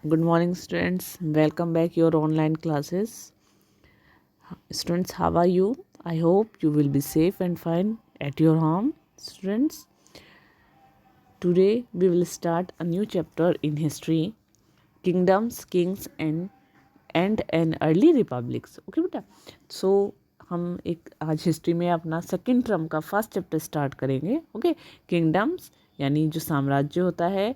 Good morning, students. Welcome back your online classes. Students, how are you? I hope you will be safe and fine at your home. Students, today we will start a new chapter in history, kingdoms, kings and an early republics. Okay बेटा, so हम एक आज history में अपना second term का first chapter start करेंगे. Okay, kingdoms यानी जो साम्राज्य होता है,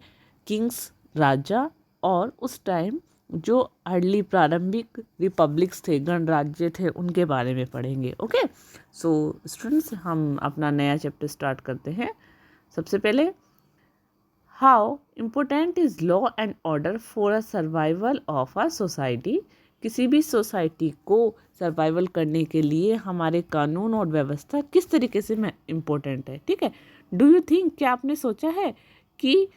किंग्स राजा, और उस टाइम जो अर्ली प्रारंभिक रिपब्लिक्स थे, गणराज्य थे, उनके बारे में पढ़ेंगे. ओके, सो स्टूडेंट्स हम अपना नया चैप्टर स्टार्ट करते हैं. सबसे पहले, how important is law and order for a survival of a society. किसी भी सोसाइटी को सर्वाइवल करने के लिए हमारे कानून और व्यवस्था किस तरीके से इम्पोर्टेंट है. ठीक है, डू यू थिंक, क्या आपने सोचा है कि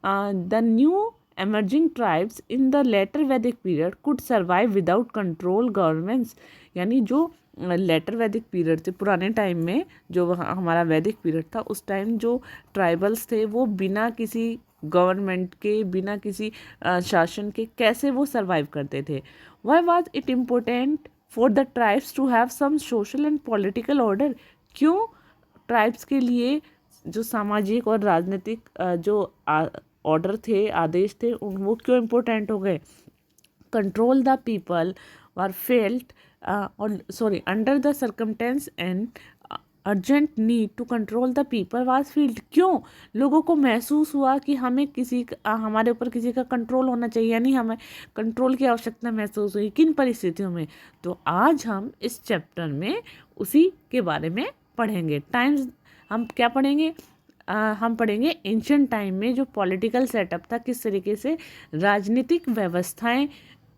the new emerging tribes in the later Vedic period could survive without control governments. यानी जो लेटर वैदिक पीरियड थे, पुराने टाइम में जो हमारा वैदिक पीरियड था, उस टाइम जो ट्राइबल्स थे वो बिना किसी गवर्नमेंट के, बिना किसी शासन के कैसे वो सर्वाइव करते थे. Why was it important for the tribes to have some social and political order. क्यों ट्राइब्स के लिए जो सामाजिक और राजनीतिक जो ऑर्डर थे, आदेश थे, वो क्यों इम्पोर्टेंट हो गए. Control the people were felt under the circumstance and urgent need to control the people was felt. क्यों लोगों को महसूस हुआ कि हमें हमारे ऊपर किसी का कंट्रोल होना चाहिए, यानी हमें कंट्रोल की आवश्यकता महसूस हुई. किन परिस्थितियों में. तो आज हम इस चैप्टर में उसी के बारे में पढ़ेंगे. टाइम्स हम क्या पढ़ेंगे, हम पढ़ेंगे एंशिएंट टाइम में जो पॉलिटिकल सेटअप था, किस तरीके से राजनीतिक व्यवस्थाएं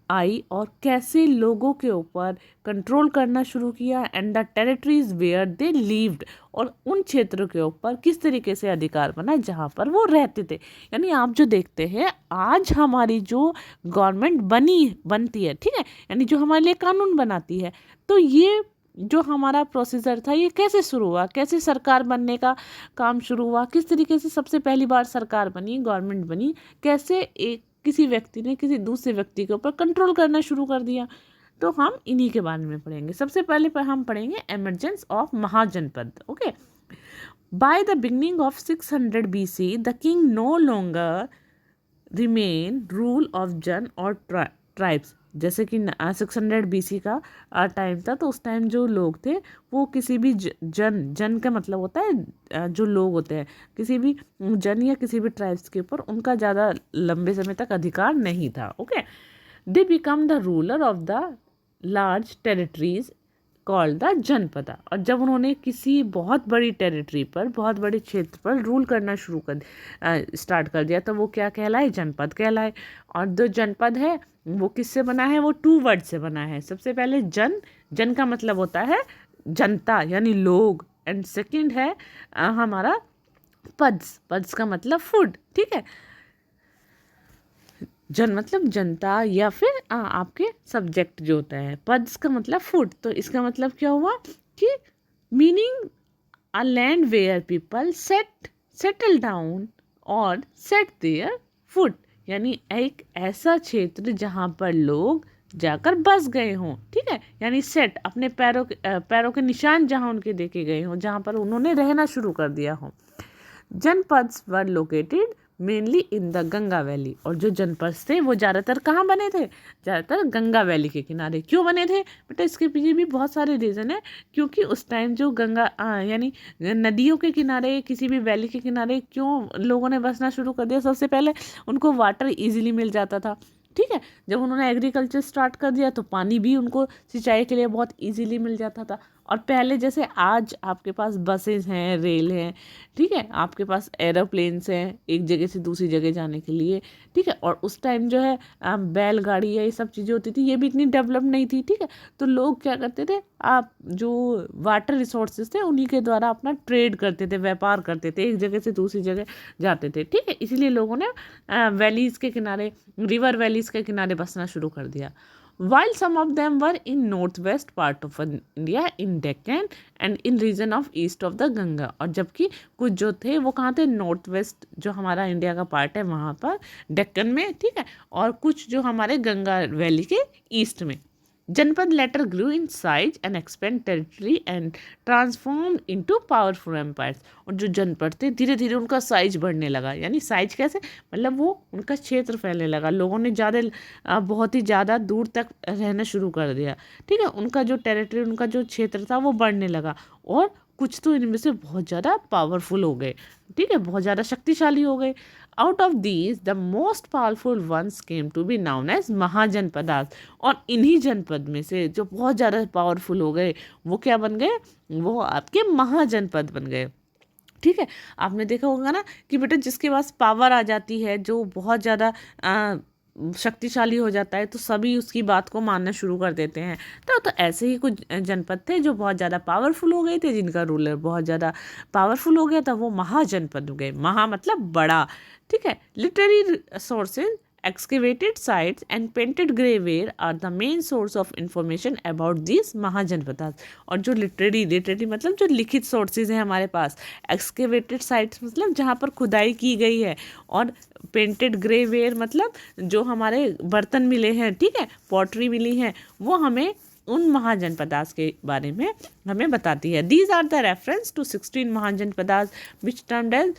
आई और कैसे लोगों के ऊपर कंट्रोल करना शुरू किया. And the territories where they lived, और उन क्षेत्रों के ऊपर किस तरीके से अधिकार बना जहाँ पर वो रहते थे. यानी आप जो देखते हैं आज हमारी जो गवर्नमेंट बनती है, ठीक है, यानी जो हमारे लिए कानून बनाती है, तो ये जो हमारा प्रोसीजर था ये कैसे शुरू हुआ, कैसे सरकार बनने का काम शुरू हुआ, किस तरीके से सबसे पहली बार सरकार बनी, गवर्नमेंट बनी, कैसे एक किसी व्यक्ति ने किसी दूसरे व्यक्ति के ऊपर कंट्रोल करना शुरू कर दिया. तो हम इन्हीं के बारे में पढ़ेंगे. सबसे पहले पर हम पढ़ेंगे emergence of mahajanapada. Okay, by the beginning of 600 BC the king no longer remain rule of jan और ट्राइब्स. जैसे कि 600 BC का टाइम था, तो उस टाइम जो लोग थे वो किसी भी जन का मतलब होता है जो लोग होते हैं, किसी भी जन या किसी भी ट्राइब्स के ऊपर उनका ज़्यादा लंबे समय तक अधिकार नहीं था. Okay, they become the ruler of the large territories called the janapada. और जब उन्होंने किसी बहुत बड़ी टेरिटरी पर, बहुत बड़े क्षेत्र पर रूल करना शुरू कर स्टार्ट कर दिया, तो वो क्या कहलाए, जनपद कहलाए. और जो जनपद है वो किससे बना है, वो 2 वर्ड से बना है. सबसे पहले जन का मतलब होता है जनता यानी लोग, एंड सेकंड है हमारा पद्स का मतलब फूड. ठीक है, जन मतलब जनता या फिर आपके सब्जेक्ट जो होता है, पद्स का मतलब फूड. तो इसका मतलब क्या हुआ कि meaning a land where people settle down और सेट देयर फूड. यानी एक ऐसा क्षेत्र जहाँ पर लोग जाकर बस गए हों. ठीक है, यानी सेट अपने पैरों के निशान जहाँ उनके देखे गए हों, जहाँ पर उन्होंने रहना शुरू कर दिया हो. Janapads were located mainly in the Ganga valley. और जो जनपद थे वो ज़्यादातर कहाँ बने थे, ज़्यादातर गंगा वैली के किनारे. क्यों बने थे बेटा, इसके पीछे भी बहुत सारे रीज़न है. क्योंकि उस टाइम जो गंगा यानी नदियों के किनारे, किसी भी वैली के किनारे क्यों लोगों ने बसना शुरू कर दिया. सबसे पहले उनको वाटर ईजिली मिल जाता था. ठीक है, जब उन्होंने एग्रीकल्चर स्टार्ट कर दिया तो पानी भी उनको सिंचाई के लिए बहुत ईजीली मिल जाता था. और पहले जैसे आज आपके पास बसेस हैं, रेल हैं, ठीक है, आपके पास एरोप्लेन्स हैं एक जगह से दूसरी जगह जाने के लिए. ठीक है, और उस टाइम जो है बैलगाड़ी या ये सब चीज़ें होती थी, ये भी इतनी डेवलप नहीं थी. ठीक है, तो लोग क्या करते थे, आप जो वाटर रिसोर्सेज थे उन्हीं के द्वारा अपना ट्रेड करते थे, व्यापार करते थे, एक जगह से दूसरी जगह जाते थे. ठीक है, इसीलिए लोगों ने वैलीज़ के किनारे, रिवर वैलीज़ के किनारे बसना शुरू कर दिया. while some of them were in northwest part of India in Deccan and in region of east of the Ganga। और जबकि कुछ जो थे वो कहाँ थे, नॉर्थ वेस्ट जो हमारा इंडिया का पार्ट है वहाँ पर डेक्कन में, ठीक है, और कुछ जो हमारे गंगा वैली के ईस्ट में। Janapada later grew in size and expand territory and transform into powerful empires. और जो जनपद थे धीरे धीरे उनका साइज बढ़ने लगा, यानी साइज कैसे, मतलब वो उनका क्षेत्र फैलने लगा, लोगों ने ज़्यादा बहुत ही ज़्यादा दूर तक रहना शुरू कर दिया, ठीक है, उनका जो टेरिटरी, उनका जो क्षेत्र था वो बढ़ने लगा। और कुछ तो इनमें से बहुत ज़्यादा पावरफुल हो गए, ठीक है, बहुत ज़्यादा शक्तिशाली हो गए। Out of these the most powerful ones came to be known as mahajanapadas. और इन्हीं जनपद में से जो बहुत ज़्यादा पावरफुल हो गए वो क्या बन गए, वो आपके महाजनपद बन गए, ठीक है। आपने देखा होगा ना कि बेटा जिसके पास पावर आ जाती है, जो बहुत ज़्यादा शक्तिशाली हो जाता है, तो सभी उसकी बात को मानना शुरू कर देते हैं। तो ऐसे ही कुछ जनपद थे जो बहुत ज़्यादा पावरफुल हो गए थे, जिनका रूलर बहुत ज़्यादा पावरफुल हो गया था, वो महाजनपद हो गए। महा मतलब बड़ा, ठीक है। Literary sources, excavated sites and painted graveware are the main source of information about these mahajanapadas. और जो लिटरेरी मतलब जो लिखित सोर्सेज हैं हमारे पास, एक्सकेवेटेड साइट्स मतलब जहाँ पर खुदाई की गई है, और पेंटेड ग्रेवेयर मतलब जो हमारे बर्तन मिले हैं, ठीक है, पॉटरी मिली है, वो हमें उन महाजनपदास के बारे में हमें बताती है। These are the reference to 16 mahajanapadas which termed as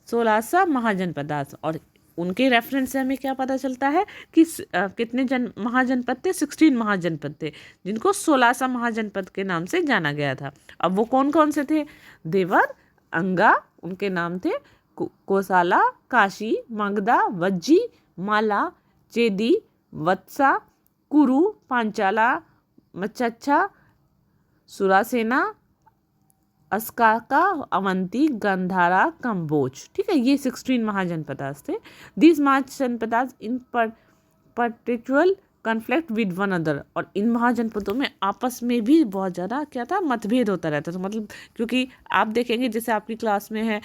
16 mahajanapadas. और उनके रेफरेंस से हमें क्या पता चलता है कि कितने महाजनपद थे, 16 महाजनपद थे, जिनको 16 महाजनपद के नाम से जाना गया था। अब वो कौन कौन से थे, देवर, अंगा, उनके नाम थे, कोसाला, काशी, मगधा, वज्जी, माला, चेदी, वत्सा, कुरु, पांचाला, मच्छा, सुरासेना, अस्काका, अवंती, गंधारा, कंबोज, ठीक है, ये 16 महाजनपदास थे। These mahajanapadas in perpetual conflict with one other. और इन महाजनपदों में आपस में भी बहुत ज़्यादा क्या था, मतभेद होता रहता था। मतलब क्योंकि आप देखेंगे जैसे आपकी क्लास में है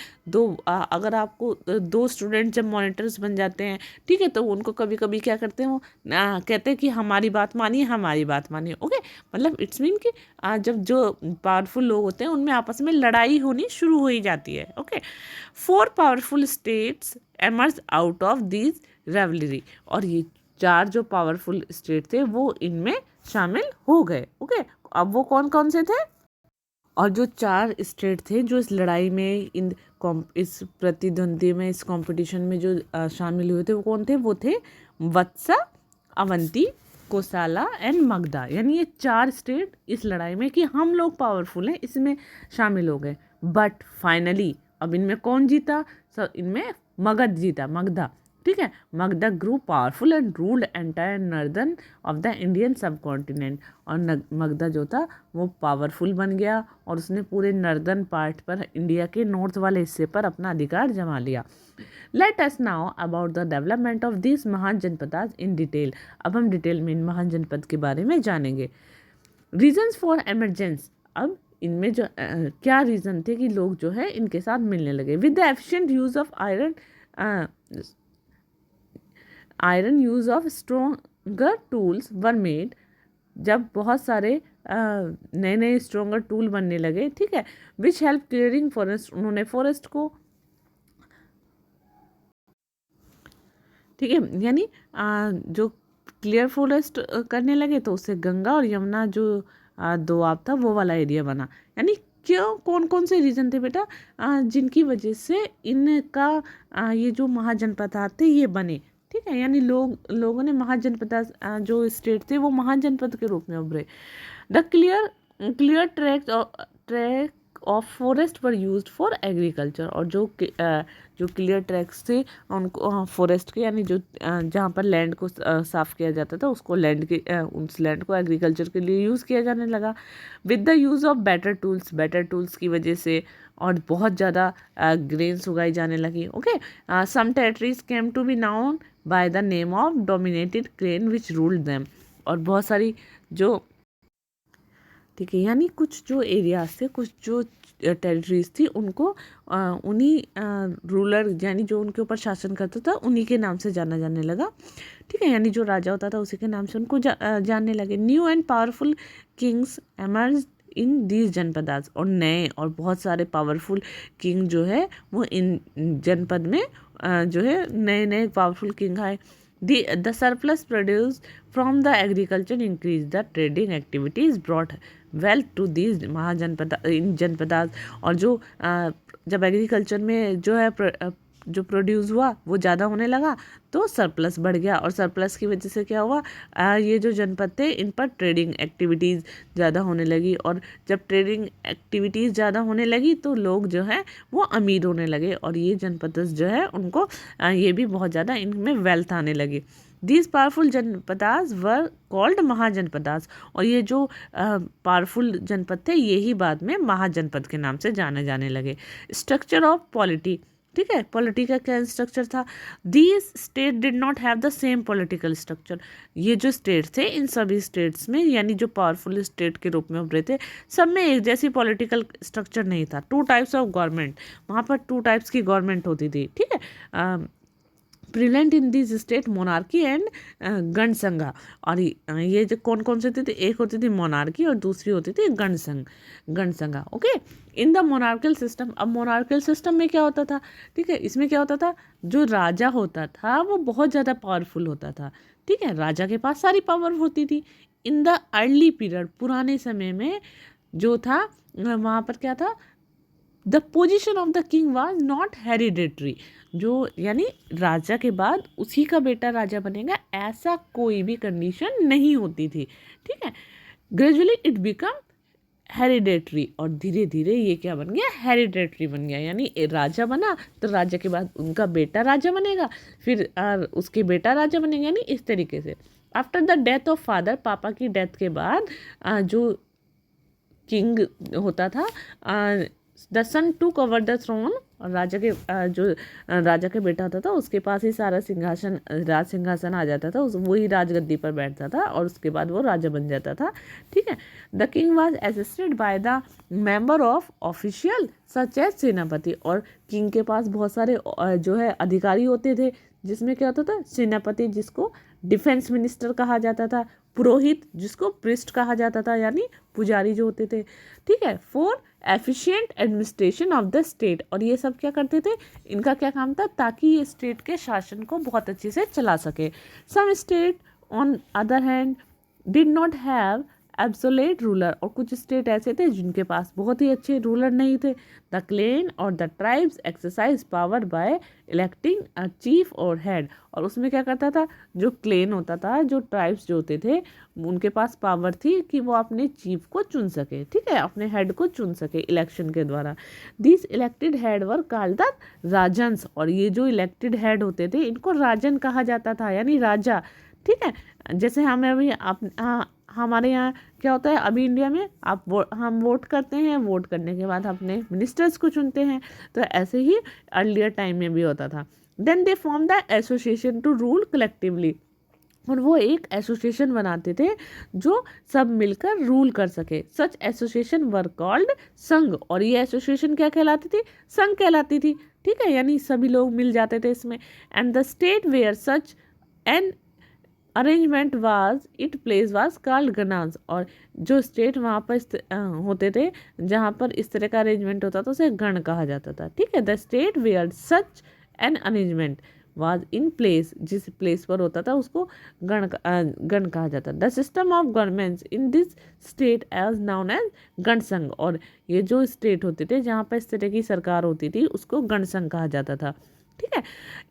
अगर आपको 2 स्टूडेंट जब मॉनिटर्स बन जाते हैं, ठीक है, तो उनको कभी कभी क्या करते हैं, वो कहते हैं कि हमारी बात मानिए, हमारी बात मानिए, ओके। मतलब इट्स मीन कि जब जो पावरफुल लोग होते हैं उनमें आपस में लड़ाई होनी शुरू हो ही जाती है, okay. 4 powerful states emerge out of this रेवलरी। और ये 4 जो पावरफुल स्टेट थे वो इनमें शामिल हो गए, ओके। अब वो कौन कौन से थे, और जो 4 स्टेट थे जो इस लड़ाई में, इस प्रतिद्वंदी में, इस कंपटीशन में जो शामिल हुए थे, वो कौन थे, वो थे वत्सा, अवंती, कोसाला एंड मगधा। यानी ये 4 स्टेट इस लड़ाई में कि हम लोग पावरफुल हैं, इसमें शामिल हो गए। बट फाइनली अब इनमें कौन जीता, इनमें मगध जीता, मगधा, ठीक है। Magadha grew powerful and ruled entire northern of the Indian subcontinent. और मगधा जो था वो पावरफुल बन गया और उसने पूरे नर्दर्न पार्ट पर, इंडिया के नॉर्थ वाले हिस्से पर अपना अधिकार जमा लिया। Let us now about the development of this mahajanapadas in detail. अब हम डिटेल में इन महाजनपद के बारे में जानेंगे। Reasons for emergence. अब इनमें जो क्या रीज़न थे कि लोग जो है इनके साथ मिलने लगे। With the efficient use of iron use of stronger tools were made. जब बहुत सारे नए नए स्ट्रोंगर टूल बनने लगे, ठीक है, विच हेल्प क्लियरिंग फॉरेस्ट। उन्होंने फॉरेस्ट को, ठीक है, यानी जो क्लियर फॉरेस्ट करने लगे तो उससे गंगा और यमुना जो दोआब था वो वाला एरिया बना। यानी क्यों, कौन कौन से रीज़न थे बेटा जिनकी वजह से इनका ये जो महाजनपद थे ये बने, ठीक है। यानी लोगों ने महाजनपद जो स्टेट थे वो महाजनपद के रूप में उभरे। The clear track of forest were used for agriculture. और जो क्लियर ट्रैक्स थे उनको फॉरेस्ट के, यानी जो जहाँ पर लैंड को साफ़ किया जाता था उसको उस लैंड को एग्रीकल्चर के लिए यूज़ किया जाने लगा। With the use of better tools की वजह से और बहुत ज़्यादा ग्रेन्स उगाई जाने लगी, okay. Some territories came to be known by the name of dominated clan which ruled them. और बहुत सारी जो, ठीक है, यानी कुछ जो एरियाज थे, कुछ जो टेरिटरीज थी उनको उन्हीं रूलर यानी जो उनके ऊपर शासन करता था उन्हीं के नाम से जाना जाने लगा। ठीक है, यानी जो राजा होता था उसी के नाम से उनको जानने लगे। New and powerful kings emerge in these janapadas, और नए और बहुत सारे पावरफुल किंग जो है वो इन जनपद में जो है नए नए पावरफुल किंग आए। The surplus produced from the agriculture increased the trading activities brought wealth to these mahajanapada in janapadas. और जो जब एग्रीकल्चर में जो है जो प्रोड्यूस हुआ वो ज़्यादा होने लगा तो सरप्लस बढ़ गया, और सरप्लस की वजह से क्या हुआ, ये जो जनपद थे इन पर ट्रेडिंग एक्टिविटीज़ ज़्यादा होने लगी, और जब ट्रेडिंग एक्टिविटीज़ ज़्यादा होने लगी तो लोग जो है वो अमीर होने लगे, और ये जनपद जो है उनको ये भी बहुत ज़्यादा इनमें वेल्थ आने लगी। These powerful janapadas were called mahajanapadas, और ये जो पावरफुल जनपद थे ये ही बाद में महाजनपद के नाम से जाने जाने लगे। स्ट्रक्चर ऑफ पॉलिटी, ठीक है, पॉलिटी का क्या स्ट्रक्चर था। These state did not have the same political structure, ये जो स्टेट थे इन सभी स्टेट्स में यानी जो पावरफुल स्टेट के रूप में उभरे थे सब में एक जैसी पॉलिटिकल स्ट्रक्चर नहीं था। 2 टाइप्स ऑफ गवर्नमेंट, वहाँ पर 2 टाइप्स की गवर्नमेंट होती थी। ठीक है, prevalent in this state monarchy and ganasangha, और ये जो कौन कौन से थे, एक होती थी मोनार्की और दूसरी होती थी गणसंघा। Okay, in the monarchal system, अब मोनार्कल सिस्टम में क्या होता था, ठीक है, इसमें क्या होता था, जो राजा होता था वो बहुत ज़्यादा पावरफुल होता था। ठीक है, राजा के पास सारी पावर होती थी। इन द अर्ली पीरियड, पुराने समय में जो था वहाँ पर क्या था, the position of the king was not hereditary, जो यानी राजा के बाद उसी का बेटा राजा बनेगा ऐसा कोई भी कंडीशन नहीं होती थी। ठीक है, ग्रेजुअली इट बिकम हेरिडेटरी, और धीरे धीरे ये क्या बन गया, हेरिडेटरी बन गया, यानी राजा बना तो राजा के बाद उनका बेटा राजा बनेगा, फिर उसके बेटा राजा बनेगा, यानी इस तरीके से। After the death of father, पापा की डेथ के बाद जो किंग होता था the sun took over the throne, और राजा के जो राजा के बेटा होता था उसके पास ही सारा सिंहासन राज सिंहासन आ जाता था, वही राजगद्दी पर बैठता था और उसके बाद वो राजा बन जाता था। ठीक है, the king was assisted by the member of official such as senapati, और किंग के पास बहुत सारे जो है अधिकारी होते थे, जिसमें क्या होता था, सेनापति जिसको डिफेंस मिनिस्टर कहा जाता था, पुरोहित जिसको प्रिस्ट कहा जाता था यानी पुजारी जो होते थे। ठीक है, for efficient administration of the state, और ये सब क्या करते थे, इनका क्या काम था, ताकि ये स्टेट के शासन को बहुत अच्छे से चला सके। Some state on other hand did not have absolute ruler, और कुछ स्टेट ऐसे थे जिनके पास बहुत ही अच्छे रूलर नहीं थे। द क्लेन और the tribes exercise power bye electing a chief और हेड, और उसमें क्या करता था, जो क्लेन होता था, जो ट्राइब्स जो होते थे उनके पास पावर थी कि वो अपने चीफ को चुन सके। ठीक है, अपने हेड को चुन सके इलेक्शन के द्वारा। This elected head were called the rajans, और ये जो इलेक्टेड हेड होते थे इनको राजन कहा जाता था यानी राजा। ठीक है, जैसे हमें अभी हमारे यहाँ क्या होता है, अभी इंडिया में हम वोट करते हैं, वोट करने के बाद अपने मिनिस्टर्स को चुनते हैं, तो ऐसे ही अर्लियर टाइम में भी होता था। Then they form the association to rule collectively, और वो एक एसोसिएशन बनाते थे जो सब मिलकर रूल कर सके। सच एसोसिएशन वर कॉल्ड संघ, और ये एसोसिएशन क्या कहलाती थी, संघ कहलाती थी। ठीक है, यानी सभी लोग मिल जाते थे इसमें। And the state where such an arrangement was in place was called ganas, और जो स्टेट वहाँ पर होते थे जहाँ पर इस तरह का अरेंजमेंट होता था उसे गण कहा जाता था। ठीक है, the state where such an arrangement was in place, जिस प्लेस पर होता था उसको गण कहा जाता। The system of governments in this state as known as ganasangha, और ये जो स्टेट होते थे जहाँ पर इस तरह की सरकार होती थी उसको गणसंघ कहा जाता था। ठीक है,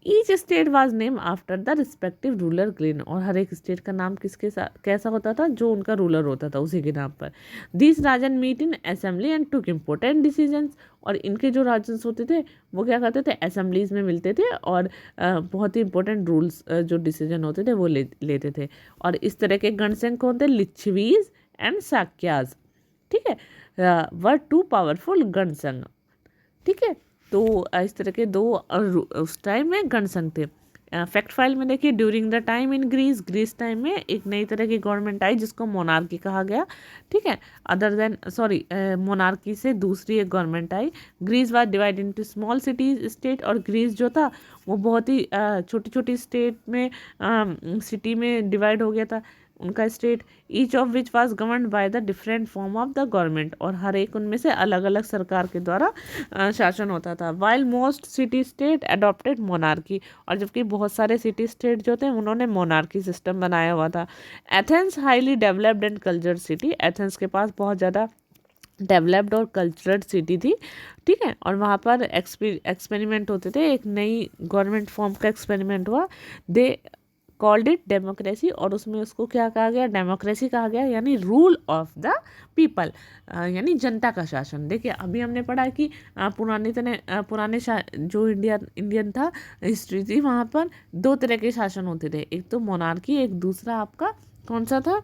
each state was name after the respective ruler clan, और हर एक स्टेट का नाम किसके साथ कैसा होता था, जो उनका रूलर होता था उसी के नाम पर। This rajan meet in assembly and took important decisions, और इनके जो राजन्स होते थे वो क्या करते थे, असेंबलीज में मिलते थे और बहुत ही इंपॉर्टेंट रूल्स जो डिसीजन होते थे वो लेते थे। और इस तरह के गणसंघ कौन थे, लिच्छवीज एंड साक्याज। ठीक है, वर 2 पावरफुल गणसंघ। ठीक है, तो इस तरह के 2 उस टाइम में गणसंघ थे। फैक्ट फाइल में देखिए, during the time in Greece time में एक नई तरह की गवर्नमेंट आई जिसको मोनार्की कहा गया, ठीक है। अदर देन मोनार्की से दूसरी एक गवर्नमेंट आई। Greece was divide into small cities state, और ग्रीस जो था वो बहुत ही छोटी छोटी स्टेट में सिटी में डिवाइड हो गया था उनका state. Each of which was governed by the different form of the government, और हर एक उनमें से अलग अलग सरकार के द्वारा शासन होता था। While most city state adopted monarchy, और जबकि बहुत सारे सिटी स्टेट जो थे उन्होंने मोनार्की सिस्टम बनाया हुआ था। Athens highly developed and cultured city, Athens के पास बहुत ज़्यादा डेवलप्ड और कल्चरड सिटी थी, ठीक है। और वहाँ पर एक्सपेरिमेंट होते थे, एक नई गवर्नमेंट फॉर्म का एक्सपेरिमेंट हुआ, दे कॉल्ड इट डेमोक्रेसी, और उसमें उसको क्या कहा गया, डेमोक्रेसी कहा गया, यानी रूल ऑफ द पीपल, यानी जनता का शासन। देखिए अभी हमने पढ़ा कि पुराने जो इंडियन था हिस्ट्री थी, वहाँ पर दो तरह के शासन होते थे, एक तो मोनार्की, एक दूसरा आपका कौन सा था,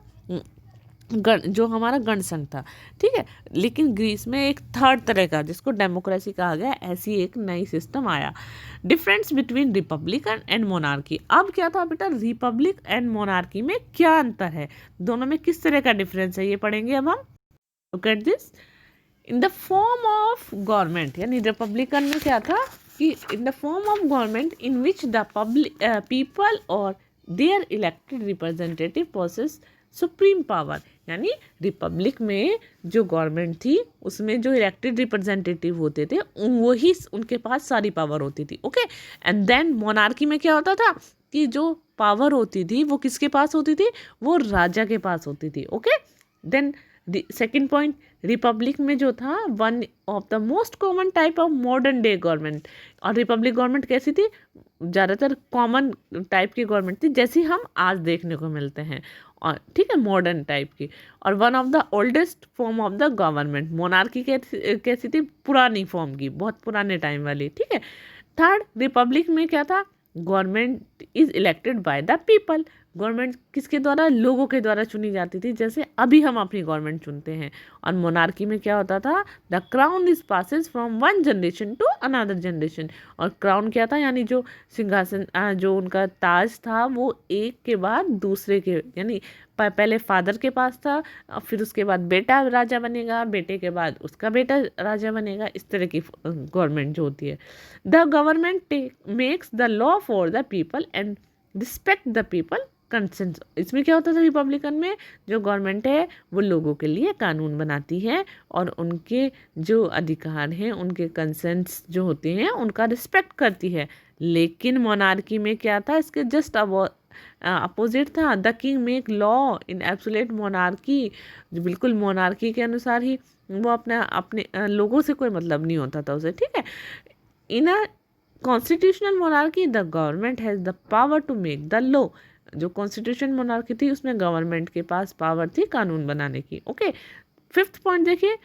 जो हमारा गणसंघ था, ठीक है। लेकिन ग्रीस में एक थर्ड तरह का जिसको डेमोक्रेसी कहा गया, ऐसी एक नई सिस्टम आया। Difference between Republic and monarchy, अब क्या था बेटा, रिपब्लिक एंड मोनार्की में क्या अंतर है, दोनों में किस तरह का डिफरेंस है, ये पढ़ेंगे अब हम। Look at this, in the form of government, यानी रिपब्लिकन में क्या था कि in the form of government in which the people और their elected representative possess supreme power, यानी रिपब्लिक में जो गवर्नमेंट थी उसमें जो इलेक्टेड रिप्रेजेंटेटिव होते थे वही उनके पास सारी पावर होती थी, ओके। एंड देन मोनार्की में क्या होता था कि जो पावर होती थी वो किसके पास होती थी, वो राजा के पास होती थी, okay. Then second point, republic में जो था one of the most common type of modern day government, और रिपब्लिक गवर्नमेंट कैसी थी, ज़्यादातर कॉमन टाइप की गवर्नमेंट थी जैसी हम आज देखने को मिलते हैं, और ठीक है, मॉडर्न टाइप की। और one of the oldest form of the government, monarchy कैसी थी, पुरानी फॉर्म की, बहुत पुराने टाइम वाली, ठीक है। थर्ड, रिपब्लिक में क्या था, government is elected by the people, government किसके द्वारा, लोगों के द्वारा चुनी जाती थी, जैसे अभी हम अपनी गवर्नमेंट चुनते हैं। और मोनार्की में क्या होता था, the crown is passes from one generation to another generation, और क्राउन क्या था, यानी जो सिंहासन जो उनका ताज था वो एक के बाद दूसरे के, यानी पहले फादर के पास था, फिर उसके बाद बेटा राजा बनेगा, बेटे के बाद उसका बेटा राजा बनेगा, इस तरह की गवर्नमेंट जो होती है। The government makes the law for the people and respect the people consent, इसमें क्या होता था, रिपब्लिकन में जो गवर्नमेंट है वो लोगों के लिए कानून बनाती है और उनके जो अधिकार हैं उनके कंसेंट्स जो होते हैं उनका रिस्पेक्ट करती है। लेकिन मोनार्की में क्या था, इसके जस्ट अपोजिट था, the king make law in absolute monarchy, जो बिल्कुल मोनार्की के अनुसार ही वो अपने लोगों से कोई मतलब नहीं होता था उसे, ठीक है। In a constitutional monarchy the government has the power to make the law, जो कॉन्स्टिट्यूशन मोनार्की थी उसमें गवर्नमेंट के पास पावर थी कानून बनाने की, ओके। फिफ्थ पॉइंट देखिए,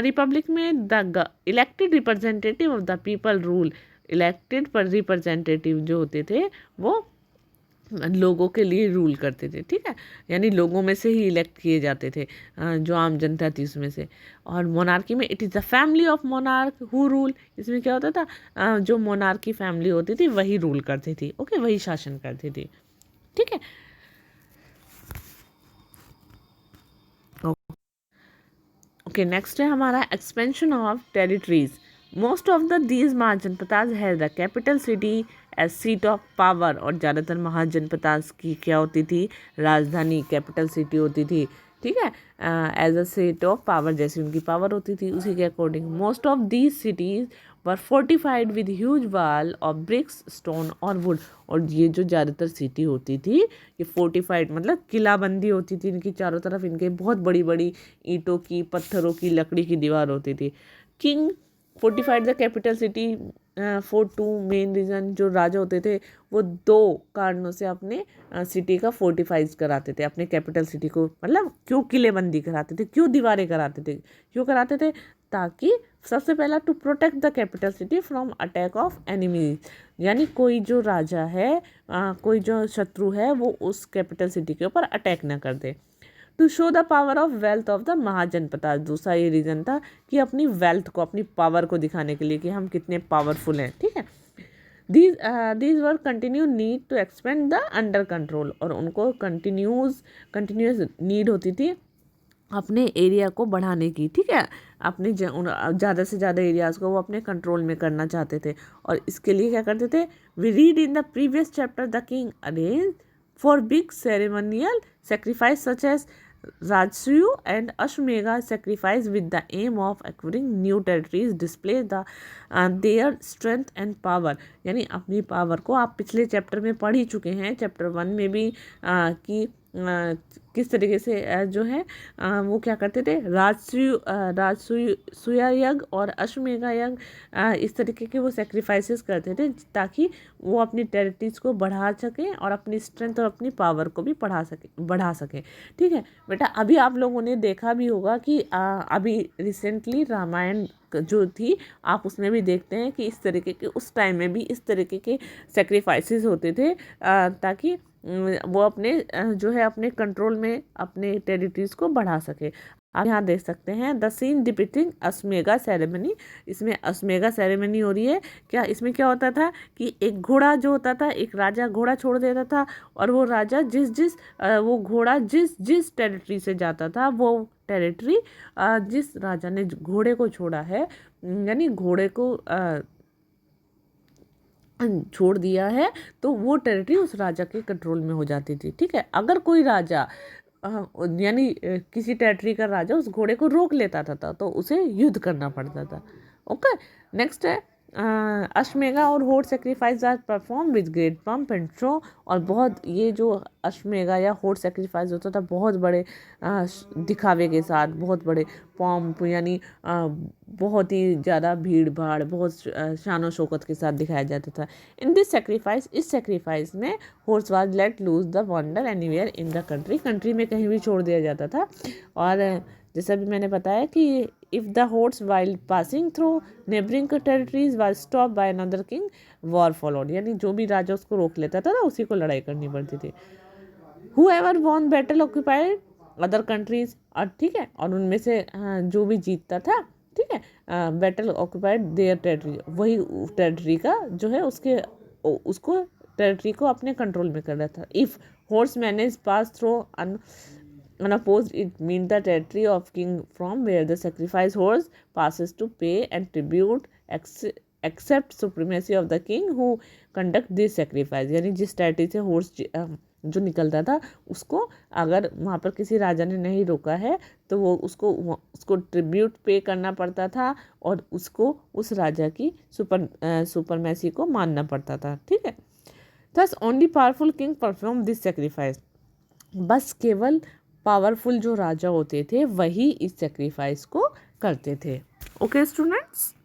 रिपब्लिक में the elected representative of the people rule, elected पर रिप्रेजेंटेटिव जो होते थे वो लोगों के लिए रूल करते थे, ठीक है, यानी लोगों में से ही इलेक्ट किए जाते थे, जो आम जनता थी उसमें से। और मोनार्की में it is the family of monarch who rule, इसमें क्या होता था, जो मोनार्की फैमिली होती थी वही रूल करती थी, ओके, वही शासन करती थी, ठीक है। ओके, नेक्स्ट है हमारा expansion of territories. Most of the these mahajanapadas है the capital city as seat of power, और ज़्यादातर महाजनपदास की क्या होती थी, राजधानी कैपिटल सिटी होती थी, ठीक है, as a seat of power, जैसी उनकी पावर होती थी उसी के according. Most of these cities were fortified with huge wall of bricks stone और वुड, और ये जो ज़्यादातर सिटी होती थी ये फोर्टिफाइड मतलब किलाबंदी होती थी, इनकी चारों तरफ इनके बहुत बड़ी बड़ी ईंटों की, पत्थरों की, लकड़ी की दीवार होती थी। King fortified the capital city for two main reason, जो राजा होते थे वो दो कारणों से अपने सिटी का फोर्टिफाइज कराते थे, अपने कैपिटल सिटी को, मतलब क्यों किलेबंदी कराते थे, क्यों दीवारें कराते थे, क्यों कराते थे, ताकि सबसे पहला to protect the capital city from attack of enemies, यानी कोई जो राजा है, कोई जो शत्रु है वो उस कैपिटल सिटी के ऊपर अटैक ना कर दे। To show the power of wealth of the mahajanapada, दूसरा ये रीज़न था कि अपनी वेल्थ को, अपनी पावर को दिखाने के लिए कि हम कितने पावरफुल हैं, ठीक है। these were continue need to expand the under control, और उनको कंटिन्यूस नीड होती थी अपने एरिया को बढ़ाने की, ठीक है, अपने ज़्यादा से ज़्यादा एरियाज़ को वो अपने कंट्रोल में करना चाहते थे। और इसके लिए क्या करते थे, we read in the previous chapter the king arrange for big ceremonial sacrifice such as Rajsuyu and Ashmega sacrifice with the aim of acquiring new territories display their strength and power। यानी अपनी power को आप पिछले chapter में पढ़ ही चुके हैं, chapter 1 में भी कि किस तरीके से जो है वो क्या करते थे, राजसूया यज्ञ और अश्वमेधा यज्ञ इस तरीके के वो सेक्रीफाइसेस करते थे ताकि वो अपनी टेरिटरीज को बढ़ा सकें और अपनी स्ट्रेंथ और अपनी पावर को भी बढ़ा सकें। ठीक है बेटा, अभी आप लोगों ने देखा भी होगा कि अभी रिसेंटली रामायण जो थी आप उसमें भी देखते हैं कि इस तरीके के उस टाइम में भी इस तरीके के सेक्रीफाइसेस होते थे ताकि वो अपने जो है अपने कंट्रोल में अपने टेरिटरीज को बढ़ा सके। आप यहाँ देख सकते हैं the scene depicting Ashvamedha ceremony. इसमें अश्वमेधा सेरेमनी हो रही है। क्या इसमें क्या होता था कि एक घोड़ा जो होता था, एक राजा घोड़ा छोड़ देता था और वो राजा वो घोड़ा जिस टेरिटरी से जाता था वो टेरिटरी जिस राजा ने घोड़े को छोड़ा है यानी घोड़े को छोड़ दिया है तो वो टेरिटरी उस राजा के कंट्रोल में हो जाती थी। ठीक है, अगर कोई राजा यानी किसी टेरिटरी का राजा उस घोड़े को रोक लेता था तो उसे युद्ध करना पड़ता था। ओके, नेक्स्ट है अश्वमेधा और horse sacrifice are perform with great pomp and show. और बहुत ये जो अश्वमेधा या होर्स सेक्रीफाइस होता था बहुत बड़े दिखावे के साथ, बहुत बड़े पंप यानी बहुत ही ज़्यादा भीड़ भाड़, बहुत शान शौकत के साथ दिखाया जाता था। इन दिस सेक्रीफाइस, इस सेक्रीफाइस में horse was let loose the wander anywhere in the country में कहीं भी छोड़ दिया जाता था। और जैसा भी मैंने बताया कि if the horse while passing through neighboring territories was stopped by another king, war followed। यानी जो भी राजा उसको रोक लेता था ना उसी को लड़ाई करनी पड़ती थी। whoever won battle occupied other countries। और ठीक है, और उनमें से जो भी जीतता था, ठीक है, बैटल ऑक्यूपाइड देयर टेरिटरी, वही टेरिटरी का जो है उसको टेरिटरी को अपने कंट्रोल में कर रहा था। If horse managed pass through unopposed, it means the territory of king from where the sacrifice horse passes to pay and tribute except supremacy of the king who conduct this sacrifice। यानी जिस territory से horse जो निकलता था उसको अगर वहाँ पर किसी राजा ने नहीं रोका है तो वो उसको ट्रिब्यूट पे करना पड़ता था और उसको उस राजा की सुपरमेसी को मानना पड़ता था। ठीक है, thus only powerful king perform this sacrifice। बस केवल पावरफुल जो राजा होते थे वही इस सेक्रीफाइस को करते थे। Okay students.